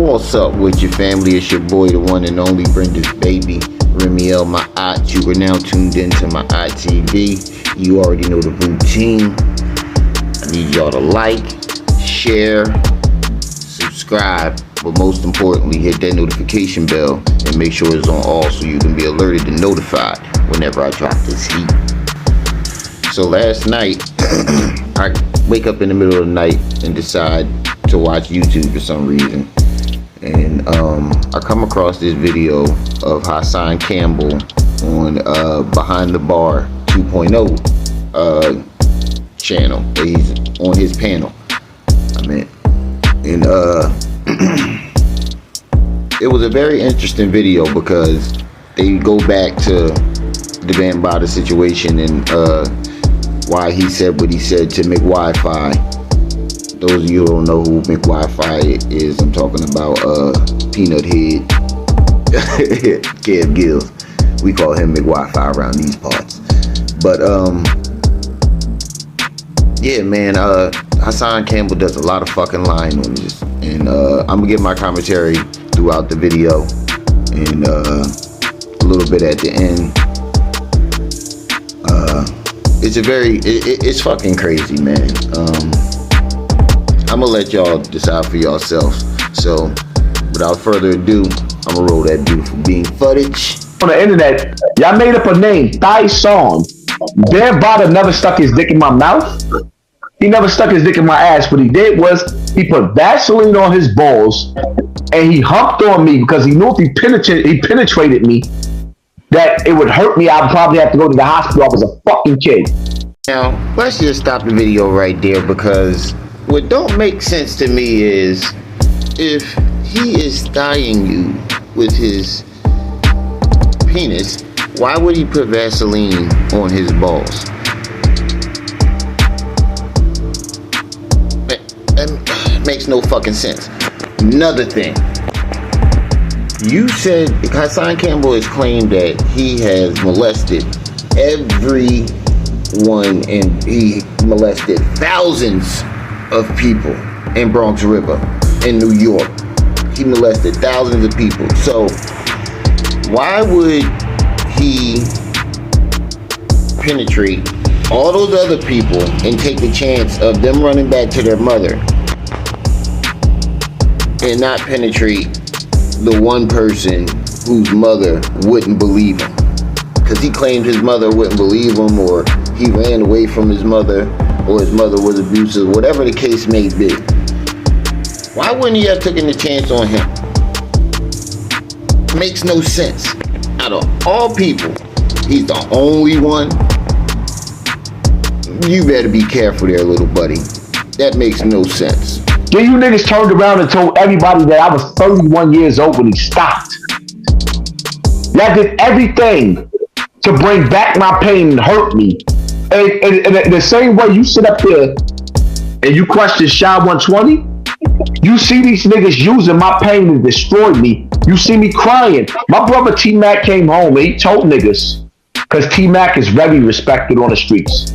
What's up with your family? It's your boy, the one and only Brenda's baby, Remiel, my aunt. You are now tuned into my TV. You already know the routine. I need y'all to like, share, subscribe, but most importantly, hit that notification bell and make sure it's on all so you can be alerted and notified whenever I drop this heat. So last night, I wake up in the middle of the night and decide to watch YouTube for some reason. And I come across this video of Hassan Campbell on Behind the Bar 2.0 channel. He's on his panel. And it was a very interesting video because they go back to the Bambaataa situation and why he said what he said to Mcwifi. Those of you who don't know who Mcwifi is, I'm talking about Peanut Head, Gillz. We call him Mcwifi around these parts. But yeah, man, Hassan Campbell does a lot of fucking lying on this, and I'm gonna give my commentary throughout the video and a little bit at the end. It's fucking crazy, man. I'm gonna let y'all decide for yourselves. So, without further ado, I'm gonna roll that beautiful bean footage. On the internet, y'all made up a name, Hassan. Bambaataa never stuck his dick in my mouth. He never stuck his dick in my ass. What he did was he put Vaseline on his balls and he humped on me because he knew if he penetrated me, that it would hurt me. I'd probably have to go to the hospital. I was a fucking kid. Now, let's just stop the video right there, because what don't make sense to me is if he is stying you with his penis, why would he put Vaseline on his balls? That makes no fucking sense. Another thing. You said Hassan Campbell has claimed that he has molested everyone, and he molested thousands of people in Bronx River, in New York. He molested thousands of people. So why would he penetrate all those other people and take the chance of them running back to their mother and not penetrate the one person whose mother wouldn't believe him? Because he claimed his mother wouldn't believe him, or he ran away from his mother, or his mother was abusive, whatever the case may be. Why wouldn't he have taken the chance on him? Makes no sense. Out of all people, he's the only one. You better be careful there, little buddy. That makes no sense. Then you niggas turned around and told everybody that I was 31 years old when he stopped. Y'all did everything to bring back my pain and hurt me. And the same way you sit up there and you question Shy 120, you see these niggas using my pain to destroy me. You see me crying. My brother T-Mac came home and he told niggas, because T-Mac is very respected on the streets.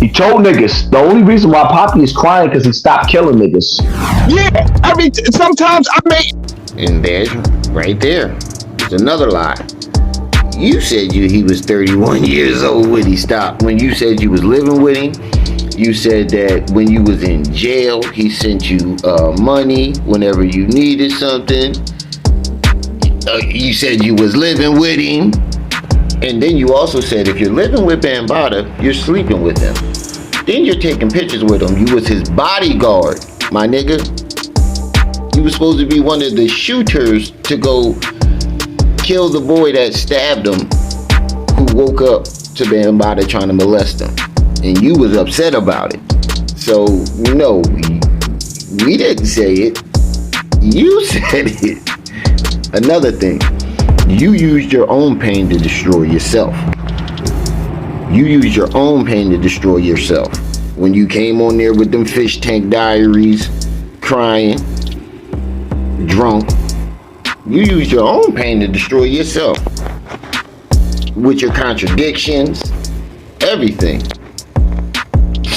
He told niggas the only reason why Poppy is crying because he stopped killing niggas. Yeah, I mean, sometimes I may. And there's right there. It's another lie. You said he was 31 years old when he stopped. When you said you was living with him, you said that when you was in jail, he sent you money whenever you needed something. You said you was living with him. And then you also said if you're living with Bambaataa, you're sleeping with him. Then you're taking pictures with him. You was his bodyguard, my nigga. You was supposed to be one of the shooters to go kill the boy that stabbed him, who woke up to Bambaataa trying to molest him. And you was upset about it. So, no, we didn't say it. You said it. Another thing. You used your own pain to destroy yourself. You used your own pain to destroy yourself. When you came on there with them fish tank diaries, crying, drunk, you used your own pain to destroy yourself. With your contradictions, everything.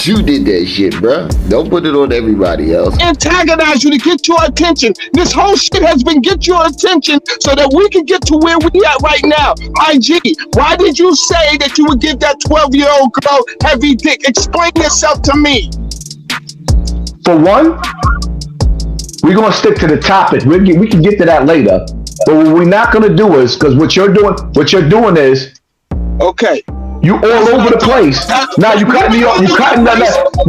You did that shit, bro. Don't put it on everybody else. Antagonize you to get your attention. This whole shit has been get your attention so that we can get to where we at right now. IG, why did you say that you would give that 12-year-old girl heavy dick? Explain yourself to me. For one, we're gonna stick to the topic. We can get to that later. But what we're not gonna do is, because what you're doing is, okay, you all over the place. Now you cutting me off. You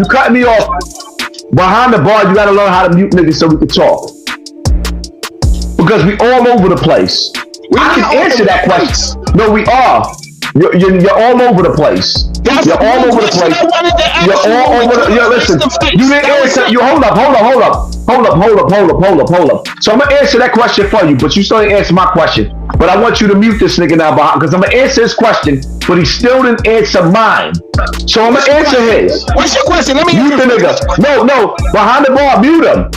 cutting me off. Behind the bar, you gotta learn how to mute niggas so we can talk. Because we all over the place. I can answer that question. No, we are. You're all over the place. You're all over the place. You're all over the. Yo, listen. You didn't answer. You hold up. So I'm gonna answer that question for you, but you still didn't answer my question. But I want you to mute this nigga now, because I'm gonna answer his question, but he still didn't answer mine. So I'm gonna answer his. What's your question? Let me mute the nigga. No. Behind the bar, mute him.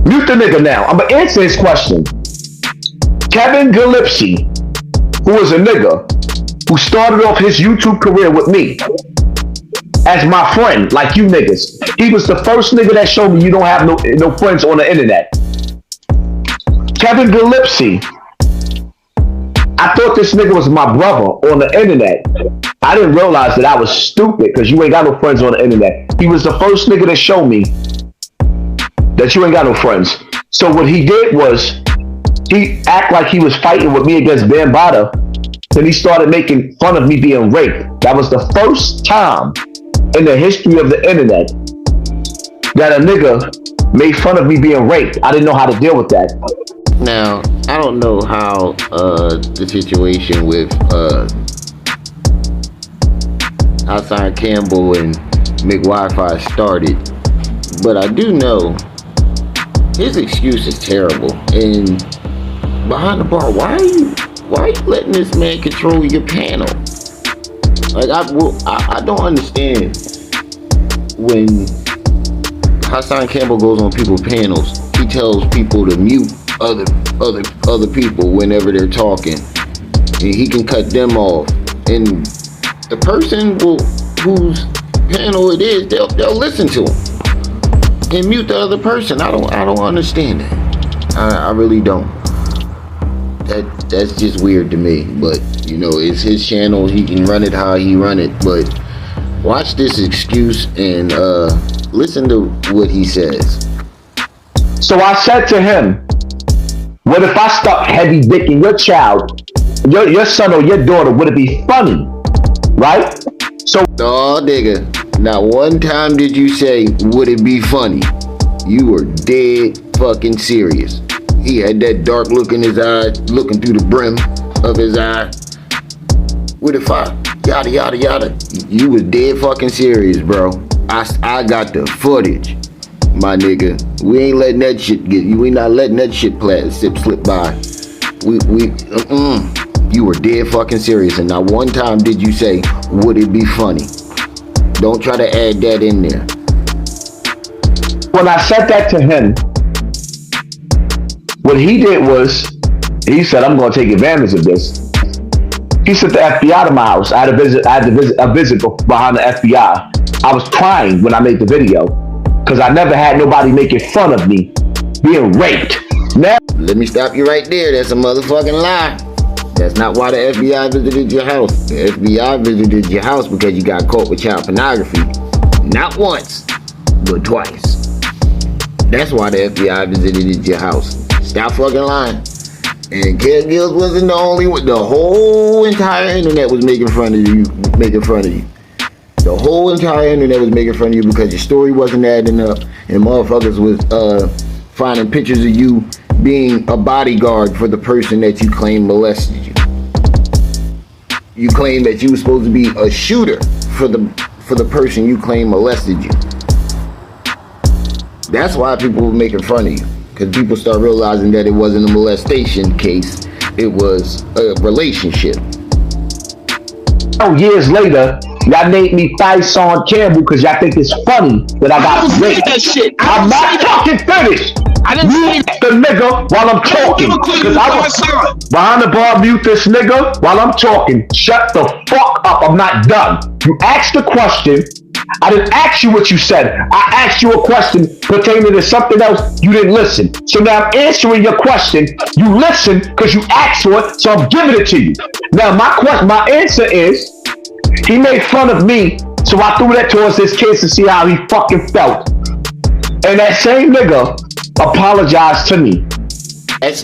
Mute the nigga now. I'm gonna answer his question. Kevin Gillz, who is a nigga who started off his YouTube career with me as my friend, like you niggas. He was the first nigga that showed me you don't have no friends on the internet. Kevin Gillz, I thought this nigga was my brother on the internet. I didn't realize that I was stupid because you ain't got no friends on the internet. He was the first nigga that showed me that you ain't got no friends. So what he did was, he act like he was fighting with me against Bambaataa. Then he started making fun of me being raped. That was the first time in the history of the internet that a nigga made fun of me being raped. I didn't know how to deal with that. Now, I don't know how the situation with Hassan Campbell and Mcwifi started, but I do know his excuse is terrible. And behind the bar, why are you letting this man control your panel? Like, I don't understand when Hassan Campbell goes on people's panels. He tells people to mute other people whenever they're talking, and he can cut them off. And the person whose panel it is, they'll listen to him and mute the other person. I don't understand that. I really don't. That's just weird to me, but you know, it's his channel. He can run it how he run it. But watch this excuse and listen to what he says. So I said to him, what if I stuck heavy dick in your child, your son or your daughter? Would it be funny? Right? So no, nigga, not one time did you say, would it be funny? You were dead fucking serious. He had that dark look in his eye, looking through the brim of his eye. What if I, yada, yada, yada. You was dead fucking serious, bro. I got the footage, my nigga. We ain't letting that shit we not letting that shit slip by. You were dead fucking serious, and not one time did you say, would it be funny? Don't try to add that in there. When I said that to him, what he did was, he said, I'm going to take advantage of this. He sent the FBI to my house. I had a visit behind the FBI. I was crying when I made the video because I never had nobody making fun of me being raped. Now, let me stop you right there. That's a motherfucking lie. That's not why the FBI visited your house. The FBI visited your house because you got caught with child pornography. Not once, but twice. That's why the FBI visited your house. Stop fucking lying. And Gillz wasn't the only one. The whole entire internet was making fun of you. The whole entire internet was making fun of you because your story wasn't adding up, and motherfuckers was finding pictures of you being a bodyguard for the person that you claim molested you. You claim that you were supposed to be a shooter for the person you claim molested you. That's why people were making fun of you. Because people start realizing that it wasn't a molestation case, it was a relationship. Years later, y'all named me Hassan Campbell because y'all think it's funny that I got raped. That shit. I'm not talking finished. I didn't say that. The nigga while I'm talking. Because I was behind the bar, mute this nigga while I'm talking. Shut the fuck up. I'm not done. You asked the question, I didn't ask you what you said. I asked you a question pertaining to something else. You didn't listen. So now I'm answering your question. You listen because you asked for it, so I'm giving it to you. Now my answer is, he made fun of me, so I threw that towards his kids to see how he fucking felt. And that same nigga apologized to me. That's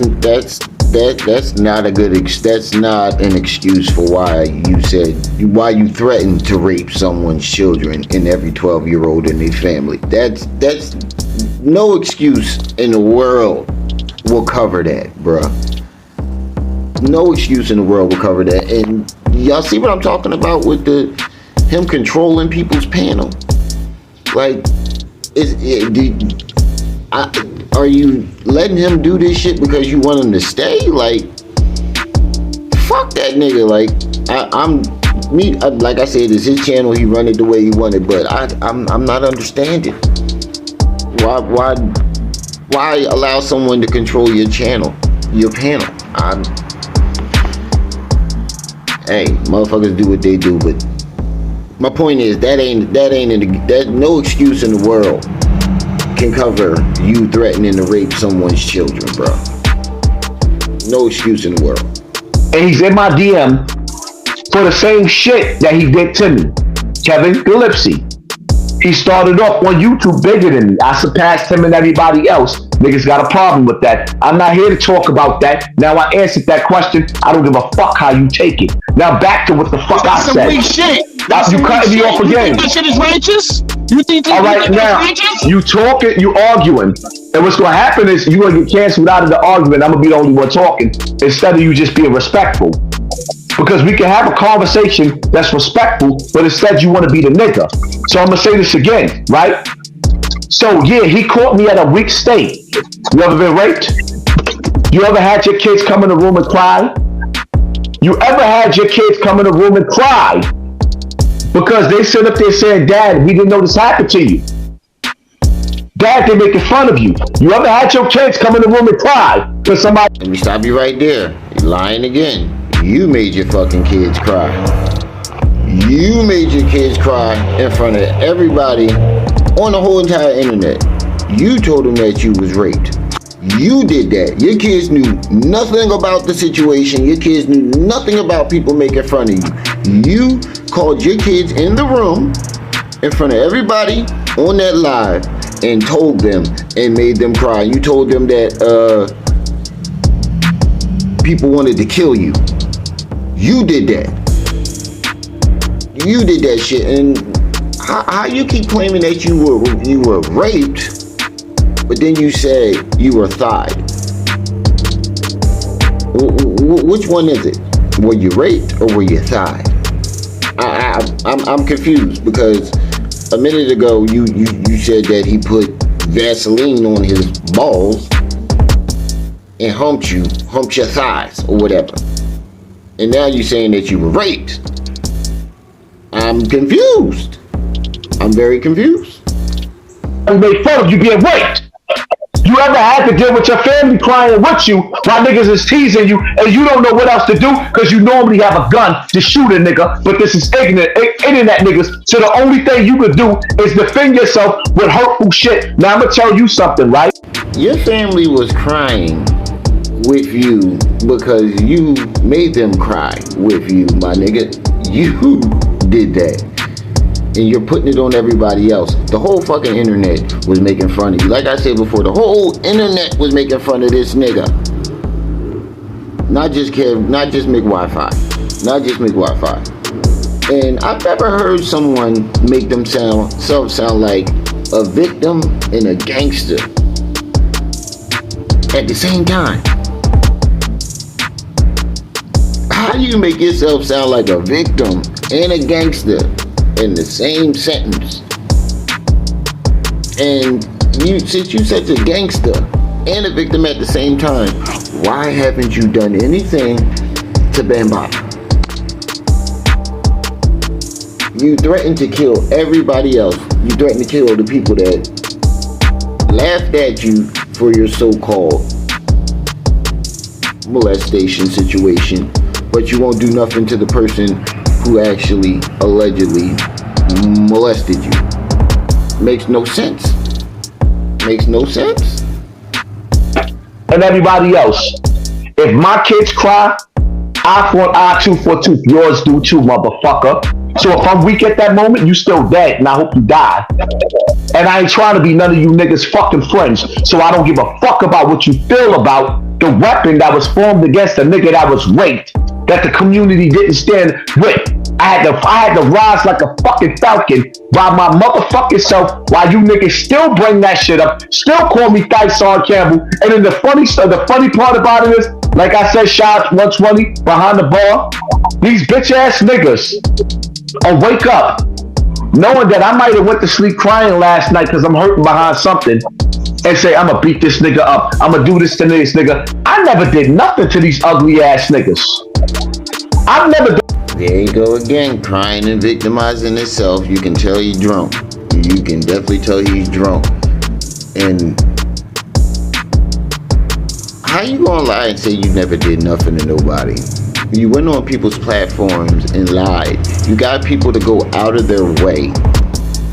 not a good. That's not an excuse for why you threatened to rape someone's children and every 12-year-old in their family. That's no excuse in the world will cover that, bruh. No excuse in the world will cover that. And y'all see what I'm talking about with him controlling people's panel? Like, are you letting him do this shit because you want him to stay? Like, fuck that nigga. Like, like I said, it's his channel. He run it the way he wanted, but I'm not understanding. Why allow someone to control your channel, your panel? Hey, motherfuckers do what they do, but my point is that no excuse in the world can cover you threatening to rape someone's children, bro. No excuse in the world. And he's in my DM for the same shit that he did to me. Kevin Gillz. He started off on YouTube bigger than me. I surpassed him and everybody else. Niggas got a problem with that. I'm not here to talk about that. Now I answered that question. I don't give a fuck how you take it. Now back to what the fuck I said. That's some weak shit. You cutting me off again. You think that shit is righteous? You think all right, now, righteous? you talking, you arguing. And what's going to happen is you're going to get canceled out of the argument. I'm going to be the only one talking instead of you just being respectful. Because we can have a conversation that's respectful, but instead you want to be the nigga. So I'm going to say this again, right? So yeah, he caught me at a weak state. You ever been raped? You ever had your kids come in the room and cry? You ever had your kids come in the room and cry because they sit up there saying, Dad, we didn't know this happened to you. Dad, they're making fun of you. You ever had your kids come in the room and cry because somebody... Let me stop you right there. You're lying again. You made your fucking kids cry. You made your kids cry in front of everybody on the whole entire internet. You told them that you was raped. You did that. Your kids knew nothing about the situation. Your kids knew nothing about people making fun of you. You called your kids in the room in front of everybody on that live and told them and made them cry. You told them that people wanted to kill you. You did that. You did that shit. And how you keep claiming that you were raped, but then you say you were thied? Which one is it? Were you raped or were you thied? I'm confused because a minute ago you said that he put Vaseline on his balls and humped your thighs or whatever. And now you're saying that you were raped. I'm confused. I'm very confused. You made fun of you being raped. You ever had to deal with your family crying with you while niggas is teasing you and you don't know what else to do because you normally have a gun to shoot a nigga, but this is internet niggas, so the only thing you can do is defend yourself with hurtful shit. Now I'm gonna tell you something, right? Your family was crying with you because you made them cry with you, my nigga. You did that. And you're putting it on everybody else. The whole fucking internet was making fun of you. Like I said before, the whole internet was making fun of this nigga. Not just Mcwifi. Not just Mcwifi. And I've never heard someone make themselves sound like a victim and a gangster at the same time. How do you make yourself sound like a victim and a gangster in the same sentence? And since you such a gangster and a victim at the same time, why haven't you done anything to Bambaataa? You threatened to kill everybody else. You threatened to kill the people that laughed at you for your so-called molestation situation, but you won't do nothing to the person who actually allegedly molested you. Makes no sense. Makes no sense. And everybody else, if my kids cry, eye for an eye, tooth for a tooth. Yours do too, motherfucker. So if I'm weak at that moment, you still dead, and I hope you die. And I ain't trying to be none of you niggas fucking friends. So I don't give a fuck about what you feel about the weapon that was formed against the nigga that was raped, that the community didn't stand with. I had to rise like a fucking falcon by my motherfucking self while you niggas still bring that shit up, still call me Hassan Campbell. And then the funny part about it is, like I said, shots 120 behind the bar. These bitch ass niggas wake up knowing that I might have went to sleep crying last night because I'm hurting behind something, and say, I'm gonna beat this nigga up, I'm gonna do this to this nigga. I never did nothing to these ugly ass niggas. I've never done. There you go again, crying and victimizing himself. You can tell he's drunk. You can definitely tell he's drunk. And how you gonna lie and say you never did nothing to nobody? You went on people's platforms and lied. You got people to go out of their way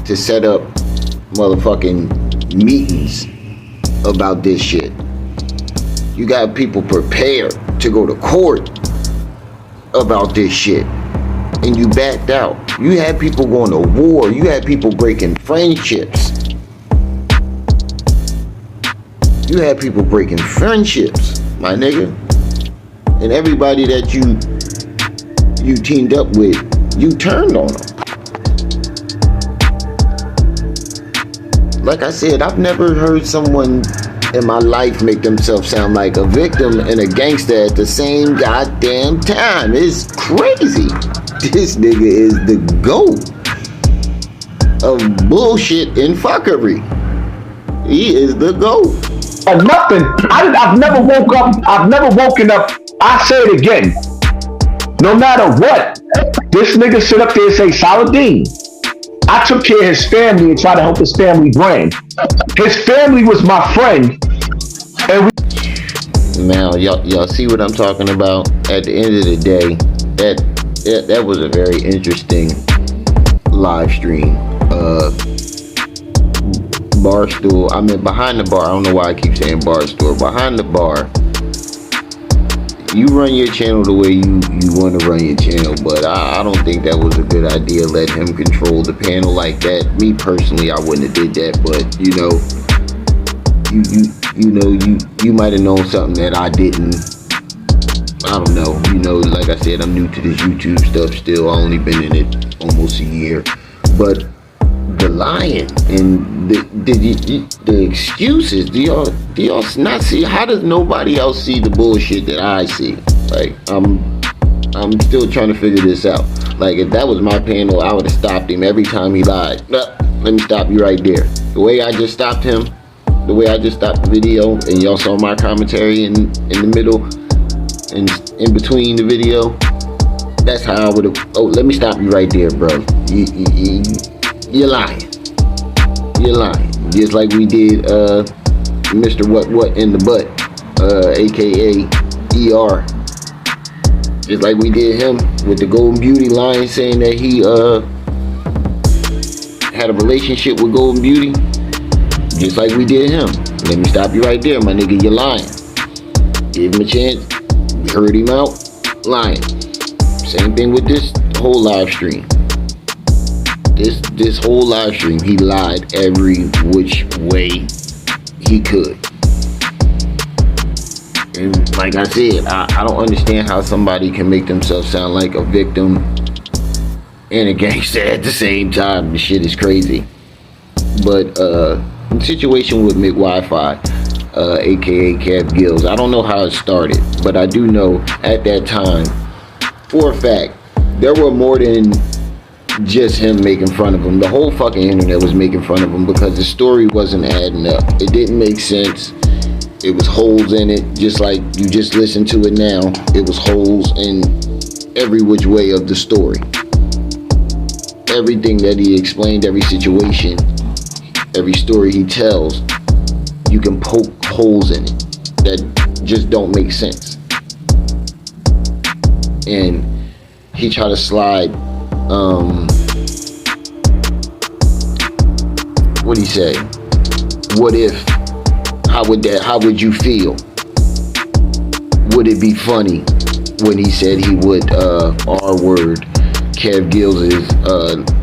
to set up motherfucking meetings about this shit. You got people prepared to go to court about this shit, and you backed out. You had people going to war. You had people breaking friendships. You had people breaking friendships, my nigga. And everybody that you teamed up with, you turned on them. Like I said, I've never heard someone in my life make themselves sound like a victim and a gangster at the same goddamn time. It's crazy. This nigga is the GOAT of bullshit and fuckery. He is the GOAT. And nothing. I've never woke up. I've never woken up. I say it again. No matter what, this nigga sit up there and say, Saladin, I took care of his family and tried to help his family brand. His family was my friend. And now, y'all see what I'm talking about? At the end of the day, that was a very interesting live stream. Barstool, I mean behind the bar. I don't know why I keep saying Barstool. Behind the bar, you run your channel the way you want to run your channel, but I don't think that was a good idea. Let him control the panel like that. Me personally, I wouldn't have did that, but you might have known something that I didn't. I don't know. Like I said, I'm new to this YouTube stuff still. I only been in it almost a year, but the lying and the excuses, do y'all not see? How does nobody else see the bullshit that I see? Like, I'm still trying to figure this out. Like, if that was my panel, I would have stopped him every time he lied. Let me stop you right there. The way I just stopped him, the way I just stopped the video, and y'all saw my commentary in the middle and in between the video, that's how I would have. Oh, let me stop you right there, bro. You're lying. You're lying. Just like we did Mr. What in the Butt, aka ER. Just like we did him with the Golden Beauty lying, saying that he had a relationship with Golden Beauty. Just like we did him. Let me stop you right there, my nigga. You're lying. Give him a chance. We heard him out. Lying. Same thing with this whole live stream. This whole live stream, he lied every which way he could. And like I said, I don't understand how somebody can make themselves sound like a victim and a gangster at the same time. This shit is crazy. But the situation with Mcwifi, aka Gillz, I don't know how it started, but I do know at that time, for a fact, there were more than just him making fun of him. The whole fucking internet was making fun of him because the story wasn't adding up. It didn't make sense. It was holes in it, just like you just listened to it now. It was holes in every which way of the story. Everything that he explained, every situation, every story he tells, you can poke holes in it that just don't make sense. And he tried to slide What'd he say? What if? How would you feel? Would it be funny when he said he would R-word Kev Gillz'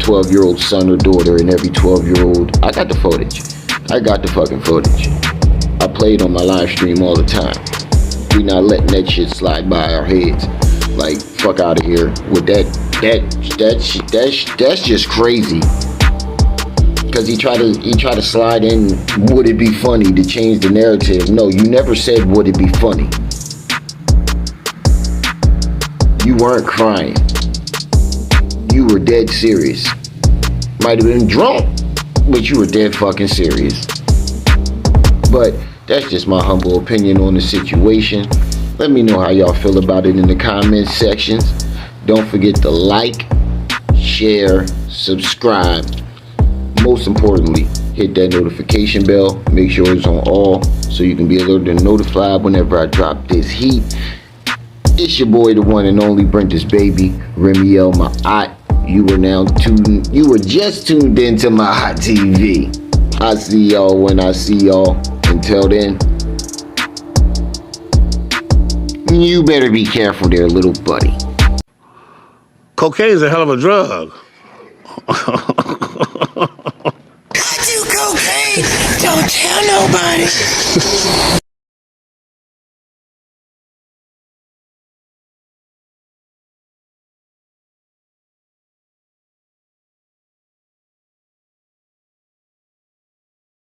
12-year-old son or daughter, and every 12-year-old? I got the footage. I got the fucking footage. I played on my live stream all the time. We not letting that shit slide by our heads. Like, fuck out of here with that's just crazy. Cause he tried to slide in, would it be funny, to change the narrative. No, you never said would it be funny. You weren't crying. You were dead serious. Might have been drunk, but you were dead fucking serious. But that's just my humble opinion on the situation. Let me know how y'all feel about it in the comments sections. Don't forget to like, share, subscribe. Most importantly, hit that notification bell. Make sure it's on all so you can be alerted and notified whenever I drop this heat. It's your boy, the one and only Brentus Baby, Remiel, my aunt. You were just tuned into my hot TV. I see y'all when I see y'all. Until then, you better be careful there, little buddy. Cocaine's a hell of a drug. I do cocaine. Don't tell nobody.